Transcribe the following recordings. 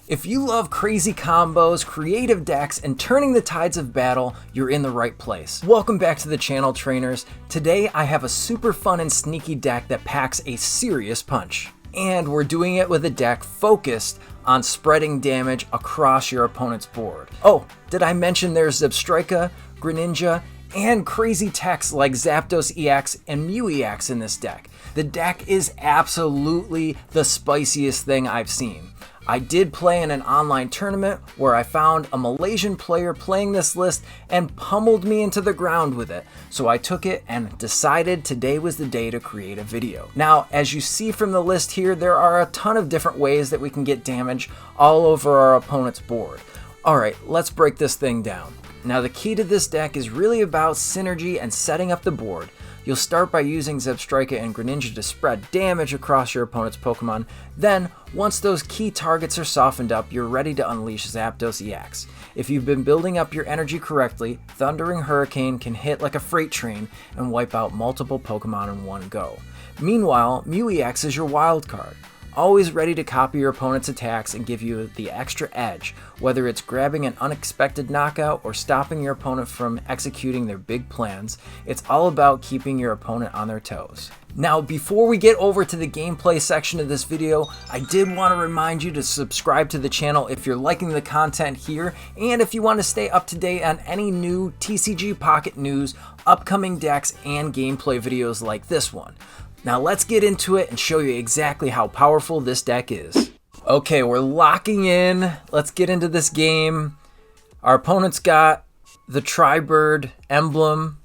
If you love crazy combos, creative decks, and turning the tides of battle, you're in the right place. Welcome back to the channel, trainers. Today I have a super fun and sneaky deck that packs a serious punch. And we're doing it with a deck focused on spreading damage across your opponent's board. Oh, did I mention there's Zebstrika, Greninja, and crazy techs like Zapdos EX and Mew EX in this deck. The deck is absolutely the spiciest thing I've seen. I did play in an online tournament where I found a Malaysian player playing this list and pummeled me into the ground with it. So I took it and decided today was the day to create a video. Now, as you see from the list here, there are a ton of different ways that we can get damage all over our opponent's board. Alright, let's break this thing down. Now, the key to this deck is really about synergy and setting up the board. You'll start by using Zebstrika and Greninja to spread damage across your opponent's Pokemon. Then, once those key targets are softened up, you're ready to unleash Zapdos EX. If you've been building up your energy correctly, Thundering Hurricane can hit like a freight train and wipe out multiple Pokemon in one go. Meanwhile, Mew EX is your wild card, always ready to copy your opponent's attacks and give you the extra edge, whether it's grabbing an unexpected knockout or stopping your opponent from executing their big plans. It's all about keeping your opponent on their toes. Now, before we get over to the gameplay section of this video, I did want to remind you to subscribe to the channel if you're liking the content here, and if you want to stay up to date on any new TCG Pocket news, upcoming decks, and gameplay videos like this one. Now let's get into it and show you exactly how powerful this deck is. Okay, we're locking in. Let's get into this game. Our opponent's got the Tri-Bird emblem.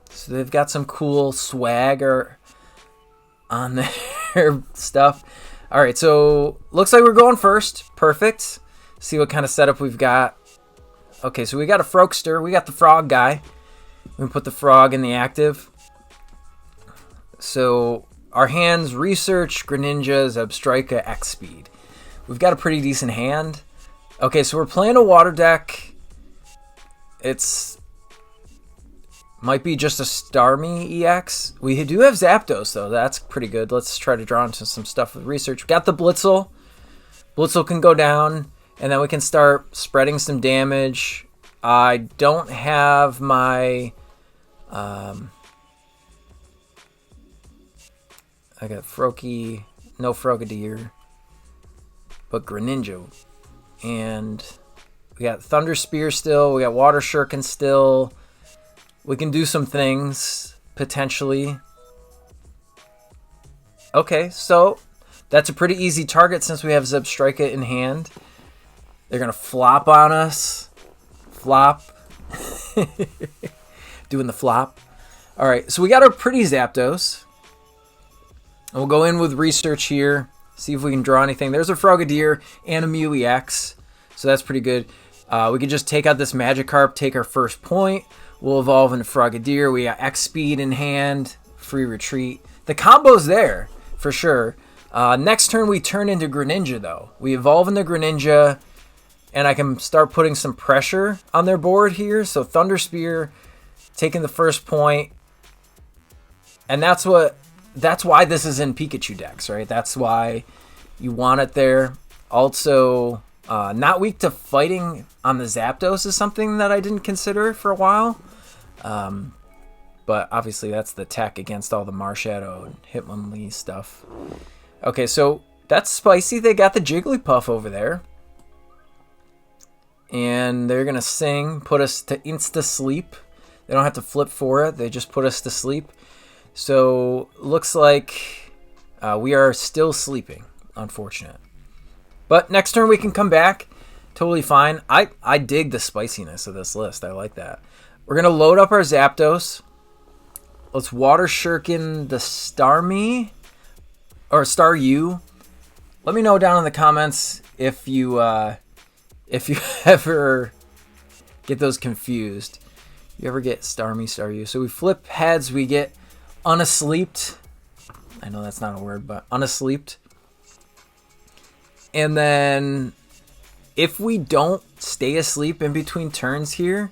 So they've got some cool swagger on their stuff. Alright, so looks like we're going first. Perfect. See what kind of setup we've got. Okay, so we got a Frogster. We got the frog guy. We can put the frog in the active. So our hands, Research, Greninja, Zebstrika, X Speed. We've got a pretty decent hand. Okay, so we're playing a water deck. It's might be just a Starmie EX. We do have Zapdos though. That's pretty good. Let's try to draw into some stuff with Research. We got the Blitzle. Blitzle can go down, and then we can start spreading some damage. I don't have my I got Froakie, no Frogadier, but Greninja. And we got Thunder Spear still, we got Water Shuriken still. We can do some things, potentially. Okay, so that's a pretty easy target since we have Zebstrika in hand. They're going to flop on us. Flop. Doing the flop. Alright, so we got our pretty Zapdos. And we'll go in with Research here, see if we can draw anything. There's a Frogadier and a Mew EX, so that's pretty good. We could just take out this Magikarp, take our first point. We'll evolve into Frogadier. We got X Speed in hand, free retreat. The combo's there, for sure. Next turn, we turn into Greninja, though. We evolve into Greninja, and I can start putting some pressure on their board here. So Thunder Spear, taking the first point. And that's why this is in Pikachu decks, right? That's why you want it there. Also, not weak to fighting on the Zapdos is something that I didn't consider for a while. But obviously that's the tech against all the Marshadow and Hitmonlee stuff. Okay, so that's spicy. They got the Jigglypuff over there. And they're going to sing, put us to insta-sleep. They don't have to flip for it. They just put us to sleep. So, looks like we are still sleeping. Unfortunate. But next turn we can come back. Totally fine. I dig the spiciness of this list. I like that. We're going to load up our Zapdos. Let's Water Shuriken the Starmie. Or Staryu. Let me know down in the comments if you ever get those confused. You ever get Starmie, Staryu. So we flip heads. We get unasleeped. I know that's not a word, but unasleeped. And then if we don't stay asleep in between turns here,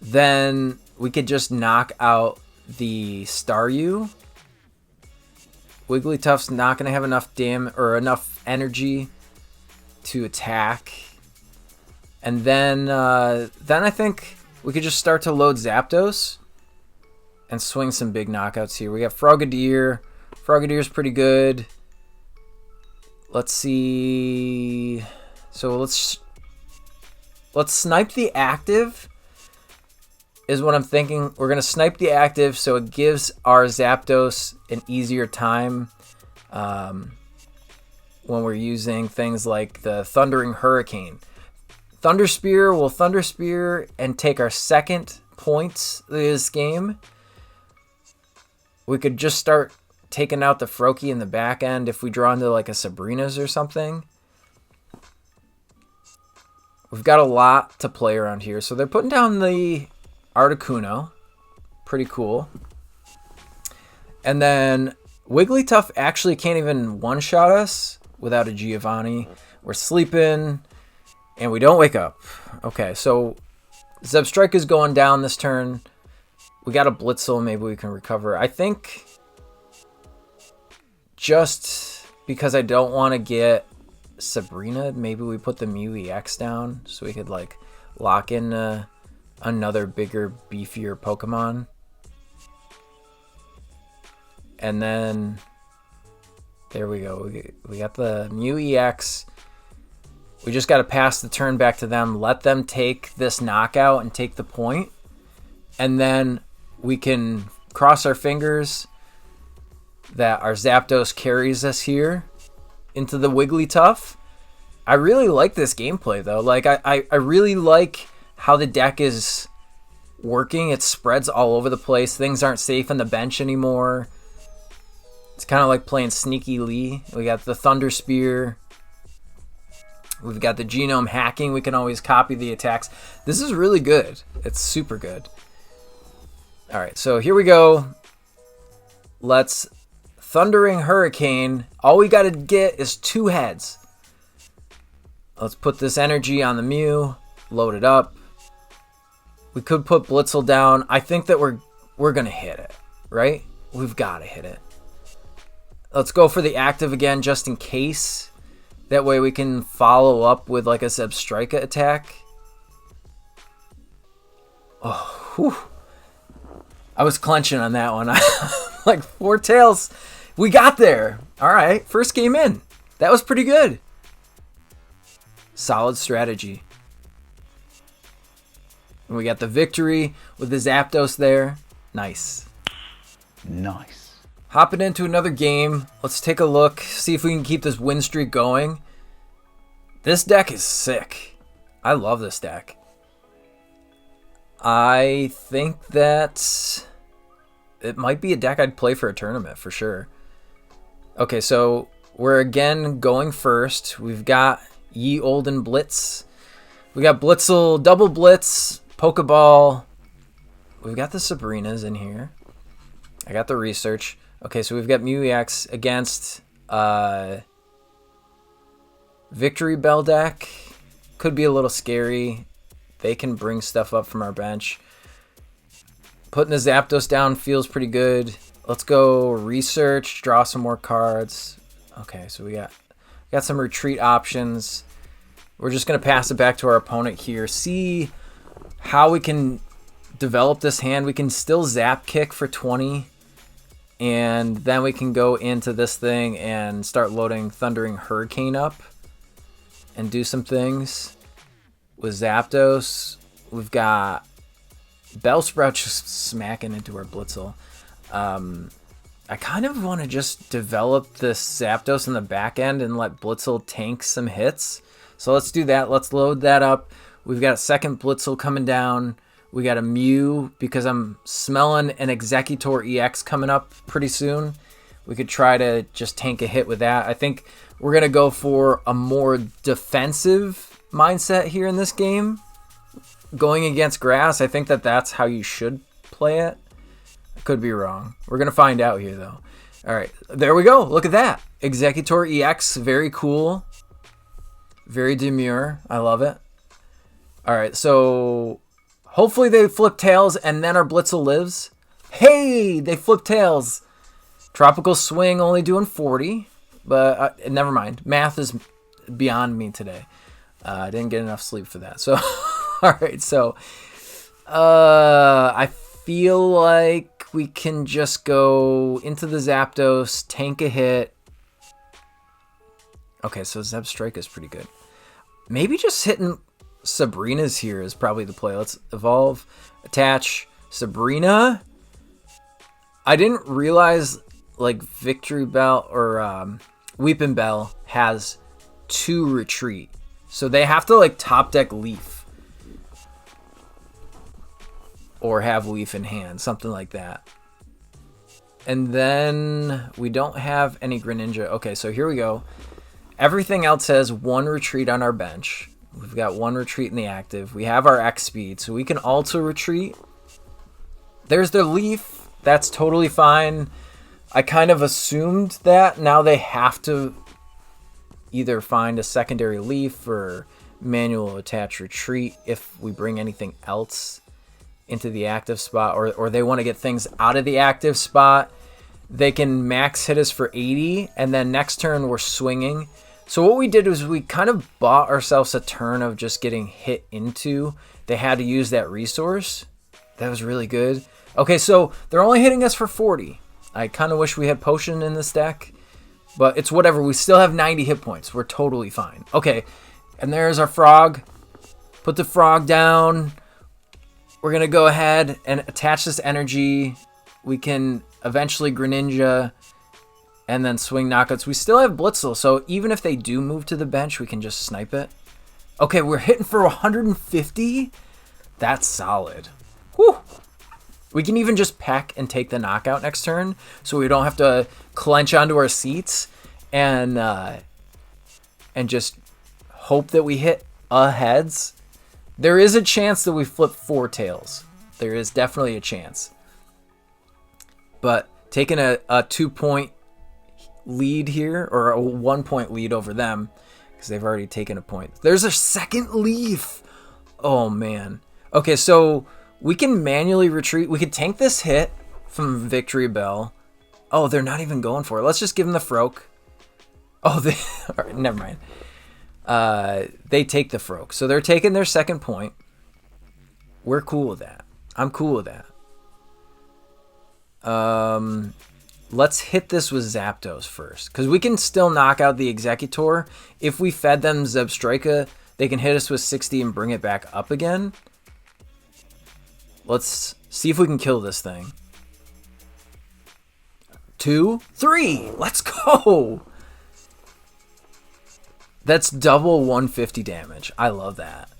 then we could just knock out the Staryu. Wigglytuff's not going to have enough enough energy to attack. And then I think we could just start to load Zapdos and swing some big knockouts here. We got Frogadier. Frogadier's pretty good. Let's see. So let's snipe the active is what I'm thinking. We're going to snipe the active so it gives our Zapdos an easier time when we're using things like the Thundering Hurricane. Thunder Spear will Thunder Spear and take our second points this game. We could just start taking out the Froakie in the back end if we draw into like a Sabrina's or something. We've got a lot to play around here. So they're putting down the Articuno. Pretty cool. And then Wigglytuff actually can't even one-shot us without a Giovanni. We're sleeping, and we don't wake up. Okay, so Zebstrika is going down this turn. We got a Blitzle. Maybe we can recover. I think just because I don't want to get Sabrina, maybe we put the Mew EX down so we could like lock in another bigger, beefier Pokemon. And then there we go. We got the Mew EX. We just got to pass the turn back to them. Let them take this knockout and take the point. And then we can cross our fingers that our Zapdos carries us here into the Wigglytuff. I really like this gameplay, though. Like, I really like how the deck is working. It spreads all over the place. Things aren't safe on the bench anymore. It's kind of like playing Sneaky Lee. We got the Thunder Spear. We've got the Genome Hacking. We can always copy the attacks. This is really good. It's super good. All right, so here we go. Let's Thundering Hurricane. All we got to get is 2 heads. Let's put this energy on the Mew. Load it up. We could put Blitzle down. I think that we're going to hit it, right? We've got to hit it. Let's go for the active again just in case. That way we can follow up with like a Zebstrika attack. Oh, whew. I was clenching on that one. Like 4 tails. We got there. All right. First game in. That was pretty good. Solid strategy. And we got the victory with the Zapdos there. Nice. Nice. Hopping into another game. Let's take a look. See if we can keep this win streak going. This deck is sick. I love this deck. I think that it might be a deck I'd play for a tournament for sure. Okay, so we're again going first. We've got Ye Olden Blitz. We got Blitzle, Double Blitz, Pokeball. We've got the Sabrinas in here. I got the research. Okay, so we've got Mew EX against Victory Bell deck. Could be a little scary. They can bring stuff up from our bench. Putting the Zapdos down feels pretty good. Let's go research, draw some more cards. Okay, so we got some retreat options. We're just going to pass it back to our opponent here. See how we can develop this hand. We can still Zap Kick for 20. And then we can go into this thing and start loading Thundering Hurricane up and do some things. With Zapdos, we've got Bellsprout just smacking into our Blitzle. I kind of want to just develop this Zapdos in the back end and let Blitzle tank some hits. So let's do that. Let's load that up. We've got a second Blitzle coming down. We got a Mew because I'm smelling an Executor EX coming up pretty soon. We could try to just tank a hit with that. I think we're going to go for a more defensive mindset here in this game. Going against grass, I think that that's how you should play it. I could be wrong. We're going to find out here, though. All right, there we go. Look at that. Executor EX, very cool. Very demure. I love it. All right, so hopefully they flip tails and then our Blitzle lives. Hey, they flip tails. Tropical Swing only doing 40, but never mind. Math is beyond me today. I didn't get enough sleep for that. So, all right. So, I feel like we can just go into the Zapdos, tank a hit. Okay, so Zebstrika is pretty good. Maybe just hitting Sabrina's here is probably the play. Let's evolve, attach Sabrina. I didn't realize like Victory Bell or Weeping Bell has 2 retreat. So they have to like top deck Leaf. Or have Leaf in hand, something like that. And then we don't have any Greninja. Okay, so here we go. Everything else has 1 retreat on our bench. We've got 1 retreat in the active. We have our X speed, so we can also retreat. There's their Leaf. That's totally fine. I kind of assumed that. Now they have to either find a secondary Leaf or manual attach retreat if we bring anything else into the active spot, or they want to get things out of the active spot. They can max hit us for 80, and then next turn we're swinging. So what we did was we kind of bought ourselves a turn of just getting hit into. They had to use that resource. That was really good. Okay, so they're only hitting us for 40. I kind of wish we had Potion in this deck, but it's whatever. We still have 90 hit points. We're totally fine. Okay, and there's our frog. Put the frog down. We're going to go ahead and attach this energy. We can eventually Greninja and then swing knockouts. We still have Blitzle, so even if they do move to the bench, we can just snipe it. Okay, we're hitting for 150. That's solid. Whew. We can even just peck and take the knockout next turn, so we don't have to clench onto our seats and just hope that we hit a heads. There is a chance that we flip 4 tails. There is definitely a chance. But taking a 2-point lead here, or a 1-point lead over them, because they've already taken a point. There's a second Leaf. Oh, man. Okay, so we can manually retreat. We could tank this hit from Victory Bell. Oh, they're not even going for it. Let's just give them the Froak. Oh, they... All right, never mind. They take the Froak. So they're taking their second point. We're cool with that. I'm cool with that. Let's hit this with Zapdos first, because we can still knock out the Executor. If we fed them Zebstrika, they can hit us with 60 and bring it back up again. Let's see if we can kill this thing. 2, 3. Let's go. That's double 150 damage. I love that.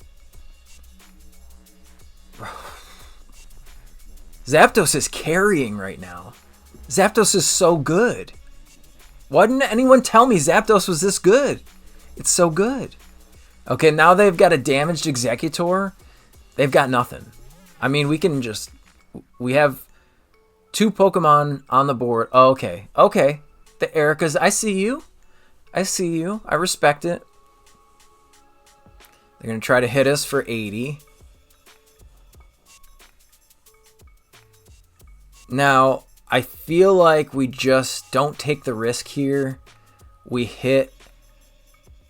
Zapdos is carrying right now. Zapdos is so good. Why didn't anyone tell me Zapdos was this good? It's so good. Okay, now they've got a damaged Executor. They've got nothing. I mean, we can just... We have 2 Pokemon on the board. Oh, okay. Okay. The Ericas. I see you. I see you. I respect it. They're going to try to hit us for 80. Now, I feel like we just don't take the risk here. We hit...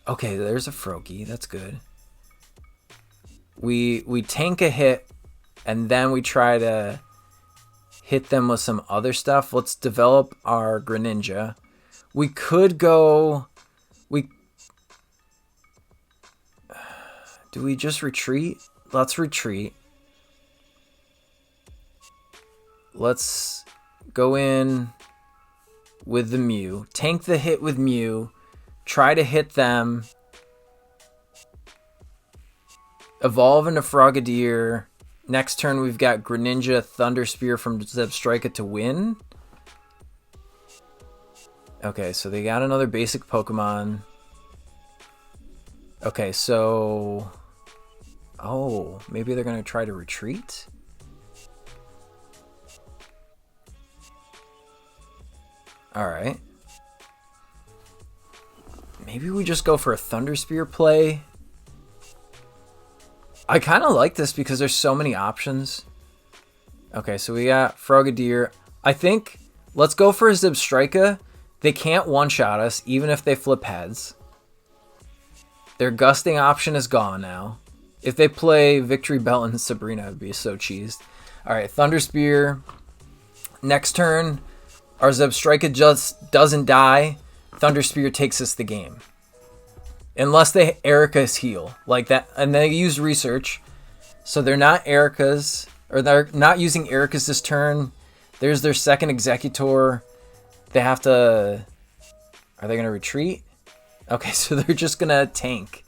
Okay, there's a Froakie. That's good. We tank a hit, and then we try to hit them with some other stuff. Let's develop our Greninja. We could go... Do we just retreat? Let's retreat. Let's go in with the Mew. Tank the hit with Mew. Try to hit them. Evolve into Frogadier. Next turn we've got Greninja Thunder Spear from Zebstrika to win. Okay, so they got another basic Pokemon. Okay, so... Oh, maybe they're going to try to retreat? Alright. Maybe we just go for a Thunder Spear play. I kind of like this because there's so many options. Okay, so we got Frogadier. I think let's go for a Zebstrika. They can't one-shot us, even if they flip heads. Their gusting option is gone now. If they play Victory Belt and Sabrina, I'd be so cheesed. All right, Thunder Spear. Next turn, our Zebstrika just doesn't die. Thunder Spear takes us the game. Unless they Erica's heal like that, and they use research, so they're not Erica's, or they're not using Erica's this turn. There's their second Executor. They have to. Are they gonna retreat? Okay, so they're just gonna tank.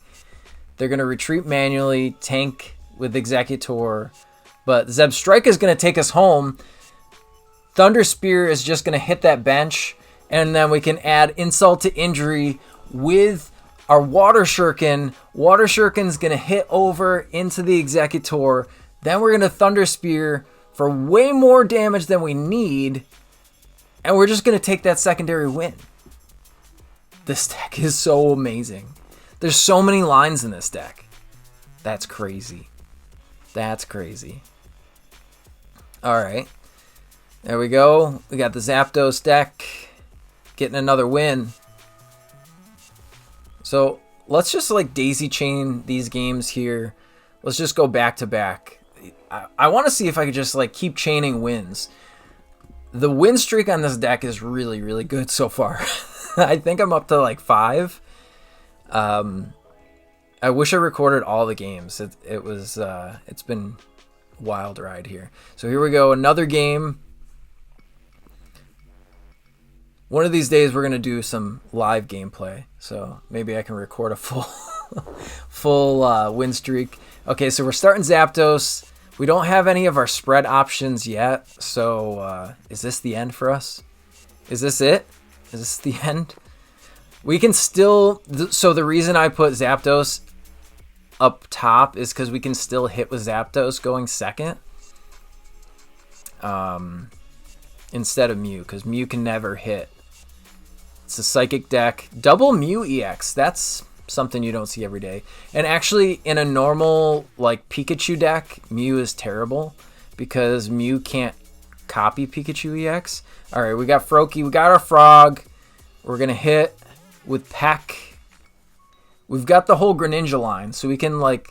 They're gonna retreat manually, tank with Executor, but Zebstrika is gonna take us home. Thunder Spear is just gonna hit that bench, and then we can add insult to injury with our Water Shuriken. Water Shuriken's gonna hit over into the Executor. Then we're gonna Thunder Spear for way more damage than we need, and we're just gonna take that secondary win. This deck is so amazing. There's so many lines in this deck. That's crazy. That's crazy. All right. There we go. We got the Zapdos deck getting another win. So let's just like daisy chain these games here. Let's just go back to back. I want to see if I could just like keep chaining wins. The win streak on this deck is really, really good so far. I think I'm up to like 5. I wish I recorded all the games. It's been a wild ride here. So here we go, another game. One of these days we're gonna do some live gameplay, so maybe I can record a full win streak. Okay, so we're starting Zapdos. We don't have any of our spread options yet, so is this the end for us? Is this it? Is this the end? We can still... So the reason I put Zapdos up top is because we can still hit with Zapdos going second. Instead of Mew, because Mew can never hit. It's a Psychic deck. Double Mew EX. That's something you don't see every day. And actually, in a normal like Pikachu deck, Mew is terrible because Mew can't copy Pikachu EX. All right, we got Froakie. We got our Frog. We're going to hit with Peck. We've got the whole Greninja line, so we can like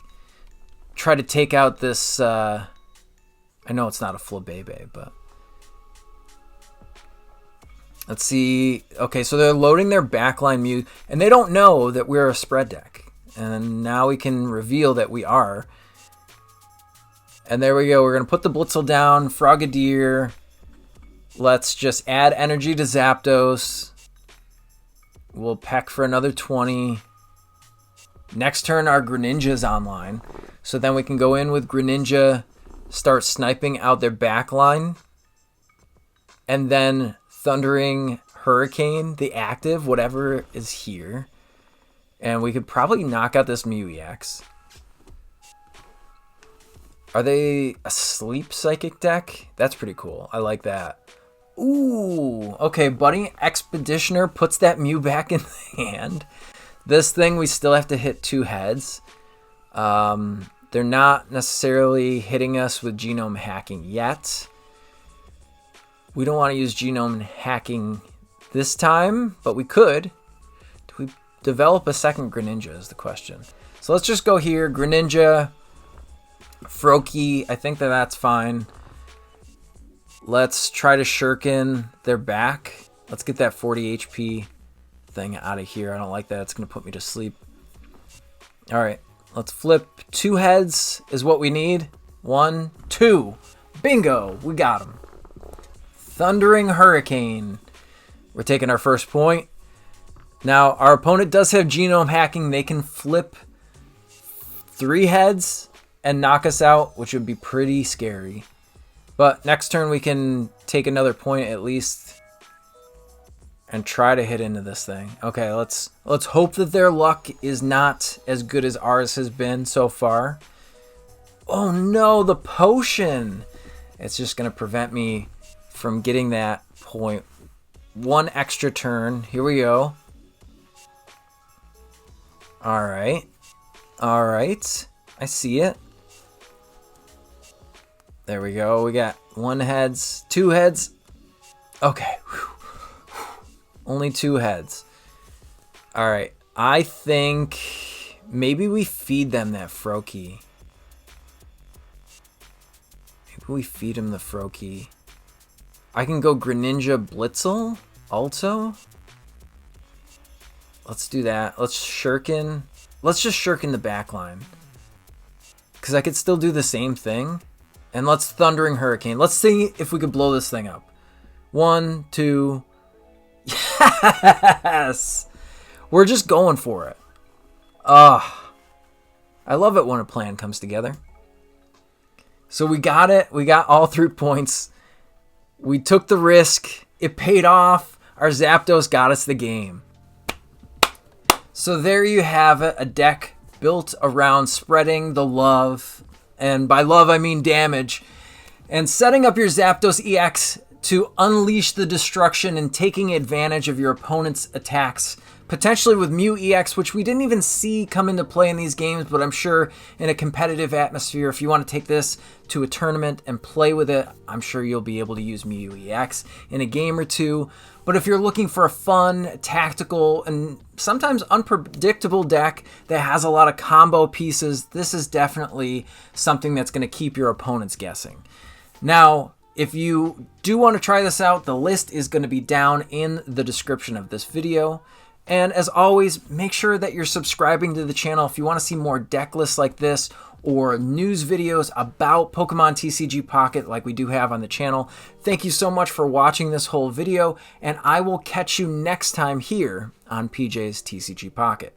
try to take out this... I know it's not a Flabébé, but... Let's see. Okay, so they're loading their backline Mew, and they don't know that we're a spread deck. And now we can reveal that we are. And there we go. We're going to put the Blitzle down. Frogadier. Let's just add energy to Zapdos. We'll peck for another 20. Next turn, our Greninja's online. So then we can go in with Greninja, start sniping out their backline. And then... Thundering Hurricane, the active, whatever is here. And we could probably knock out this Mew EX. Are they a Sleep Psychic deck? That's pretty cool. I like that. Ooh, okay, Buddy Expeditioner puts that Mew back in the hand. This thing, we still have to hit 2 heads. They're not necessarily hitting us with Genome Hacking yet. We don't want to use Genome Hacking this time, but we could. Do we develop a second Greninja is the question. So let's just go here. Greninja, Froakie, I think that's fine. Let's try to Shuriken their back. Let's get that 40 HP thing out of here. I don't like that. It's going to put me to sleep. All right, let's flip. 2 heads is what we need. 1, 2. Bingo, we got him. Thundering Hurricane. We're taking our first point. Now, our opponent does have Genome Hacking. They can flip 3 heads and knock us out, which would be pretty scary. But next turn, we can take another point at least and try to hit into this thing. Okay, let's hope that their luck is not as good as ours has been so far. Oh no, the potion! It's just going to prevent me from getting that point. 1 extra turn. Here we go. All right. All right. I see it. There we go. We got 1 heads, 2 heads. Okay. Only 2 heads. All right. I think Maybe we feed them that Froakie. Maybe we feed him the Froakie. I can go Greninja Blitzle also. Let's do that. Let's Shuriken. Let's just Shuriken the backline. Because I could still do the same thing. And let's Thundering Hurricane. Let's see if we could blow this thing up. 1, 2. Yes! We're just going for it. I love it when a plan comes together. So we got it. We got all 3 points. We took the risk. It paid off. Our Zapdos got us the game. So there you have it. A deck built around spreading the love. And by love, I mean damage. And setting up your Zapdos EX to unleash the destruction and taking advantage of your opponent's attacks. Potentially with Mew EX, which we didn't even see come into play in these games, but I'm sure in a competitive atmosphere, if you want to take this to a tournament and play with it, I'm sure you'll be able to use Mew EX in a game or two. But if you're looking for a fun, tactical, and sometimes unpredictable deck that has a lot of combo pieces, this is definitely something that's going to keep your opponents guessing. Now, if you do want to try this out, the list is going to be down in the description of this video. And as always, make sure that you're subscribing to the channel if you want to see more deck lists like this or news videos about Pokemon TCG Pocket like we do have on the channel. Thank you so much for watching this whole video, and I will catch you next time here on PJ's TCG Pocket.